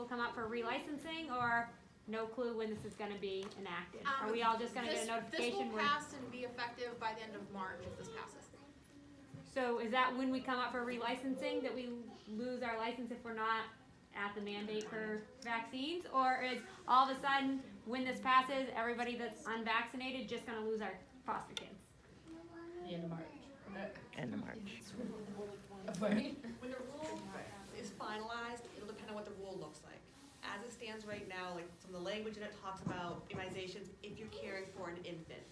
people come up for relicensing, or no clue when this is gonna be enacted? Are we all just gonna get a notification? This will pass and be effective by the end of March if this passes. So is that when we come up for relicensing, that we lose our license if we're not at the mandate for vaccines? Or is all of a sudden, when this passes, everybody that's unvaccinated just gonna lose our foster kids? End of March. End of March. Right. When the rule is finalized, it'll depend on what the rule looks like. As it stands right now, like from the language in it talks about immunizations if you're caring for an infant.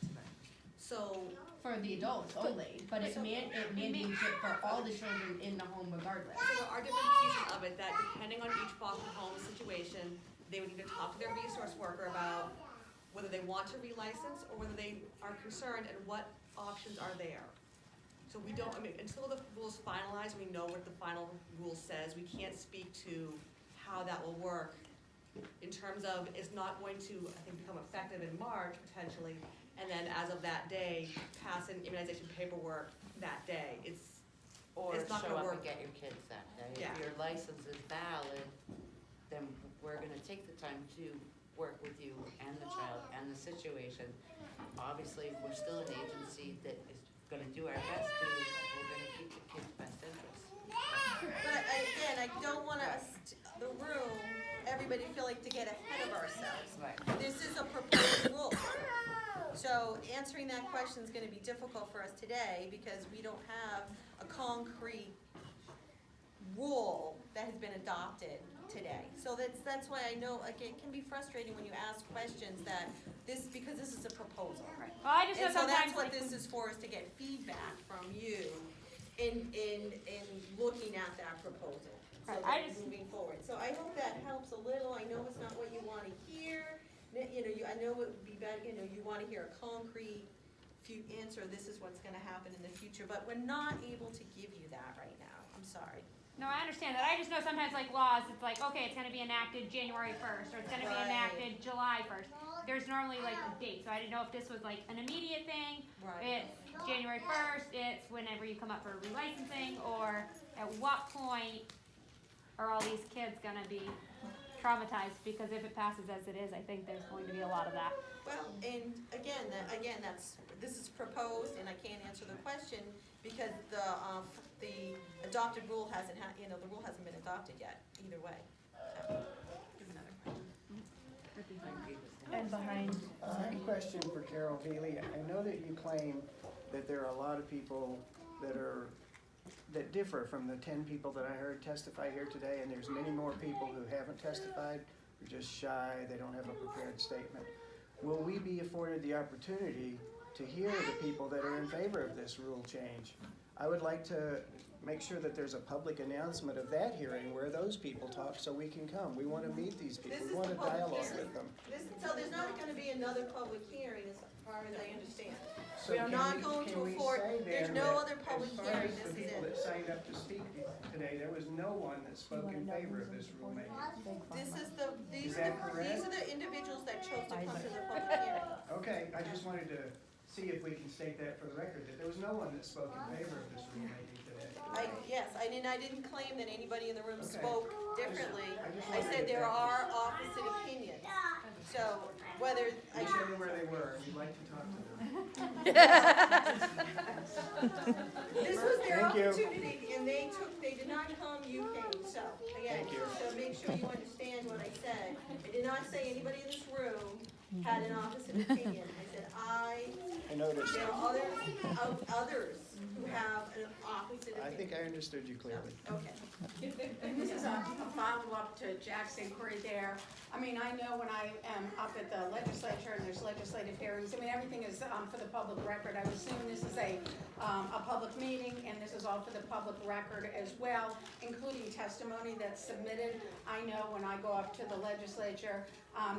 So, For the adults only, but it mandates it for all the children in the home regardless. so there are different pieces of it that depending on each foster home situation, they would need to talk to their resource worker about whether they want to relicense or whether they are concerned and what options are there. So we don't, until the rule's finalized, we know what the final rule says, we can't speak to how that will work in terms of it's not going to, I think, become effective in March potentially, and then as of that day, pass an immunization paperwork that day. Or It's not show gonna up work. and get your kids that day. Yeah. If your license is valid, then we're gonna take the time to work with you and the child and the situation. Obviously, we're still an agency that is gonna do our best to, we're gonna keep the kids' best interests. But again, I don't want the room, everybody feel like to get ahead of ourselves. Right. This is a proposed rule. So answering that question is gonna be difficult for us today because we don't have a concrete rule that has been adopted today. So that's why I know, like, it can be frustrating when you ask questions that because this is a proposal. Right. Well, I just know And so sometimes, that's what like, this is for, is to get feedback from you in looking at that proposal. So Right, that moving forward. So I hope that helps a little. I know it's not what you wanna hear. I know it would be better, you wanna hear a concrete answer, this is what's gonna happen in the future, but we're not able to give you that right now. I'm sorry. no, I understand that. I just know sometimes, like, laws, it's like, okay, it's gonna be enacted January 1st, or it's gonna be Right. enacted July 1st. There's normally, like, a date, so I didn't know if this was, like, an immediate thing. Right. It's January 1st, it's whenever you come up for relicensing, or at what point are all these kids gonna be traumatized? Because if it passes as it is, I think there's going to be a lot of that. Well, and again, this is proposed, and I can't answer the question because the adopted rule hasn't the rule hasn't been adopted yet, either way. So, here's another. And behind. I have a question for Carol Haley. I know that you claim that there are a lot of people that differ from the 10 people that I heard testify here today, and there's many more people who haven't testified, who are just shy, they don't have a prepared statement. Will we be afforded the opportunity to hear the people that are in favor of this rule change? I would like to make sure that there's a public announcement of that hearing where those people talk so we can come. We want to meet these people, This we is want the to public dialogue hearing. with them. So there's not gonna be another public hearing as far as I understand. So We are can not going to can we afford, say there's then no that other public as far hearing, as this the is people that it. signed up to speak today, there was no one that spoke in favor of this rulemaking. These Is are that correct? the individuals that chose to come to the public hearing. Okay, I just wanted to see if we can state that for the record, that there was no one that spoke in favor of this rulemaking today. I didn't claim that anybody in the room Okay. spoke differently. just I wondered said if there that was- are opposite opinions. So whether, Whichever where they were, we'd like to talk to them. this was their Thank you. opportunity and they did not come, you came. So again, Thank you. so make sure you understand what I said. I did not say anybody in this room had an opposite opinion. I said I noticed. there are others who have an opposite opinion. I think I understood you clearly. Okay. And this is a follow-up to Jack's inquiry there. I mean, I know when I am up at the legislature and there's legislative hearings, I mean, everything is for the public record. I would assume this is a public meeting, and this is all for the public record as well, including testimony that's submitted. I know when I go up to the legislature,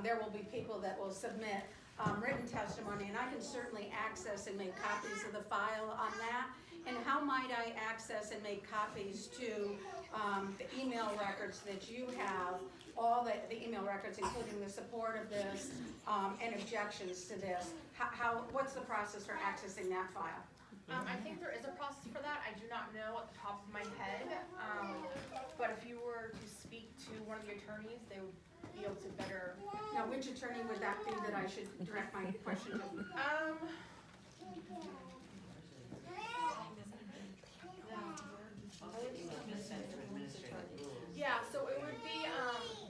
there will be people that will submit written testimony, and I can certainly access and make copies of the file on that. And how might I access and make copies to the email records that you have, all the email records, including the support of this and objections to this? What's the process for accessing that file? I think there is a process for that. I do not know at the top of my head. But if you were to speak to one of the attorneys, they would be able to better. Now, which attorney would that be that I should direct my question to? Yeah, so it would be,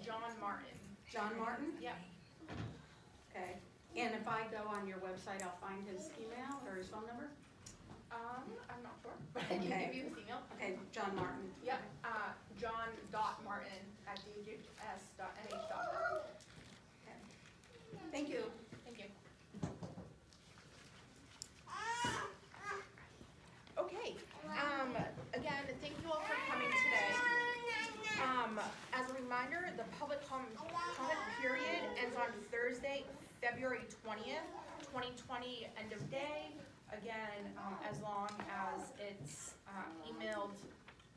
John Martin. John Martin? Yep. Okay. And if I go on your website, I'll find his email or his phone number? I'm not sure, but I can give you his email. Okay, John Martin. Yep, john.martin@dhhs.nh.gov. Thank you. Thank you. Okay, again, thank you all for coming today. As a reminder, the public comment period ends on Thursday, February 20th, 2020, end of day. Again, as long as it's emailed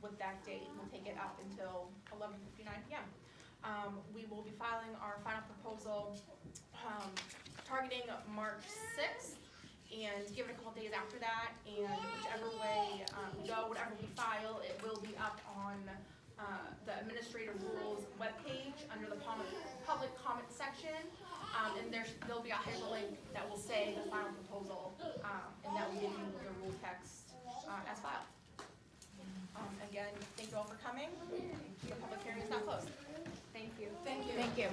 with that date, we'll take it up until 11:59 p.m. We will be filing our final proposal targeting March 6th, and give it a couple days after that, and whichever way we go, whatever we file, it will be up on the administrative rules webpage under the public comment section, and there'll be a hyperlink that will say the final proposal, and that will give you the rule text as filed. Again, thank you all for coming. The public hearing is now closed. Thank you. Thank you. Thank you.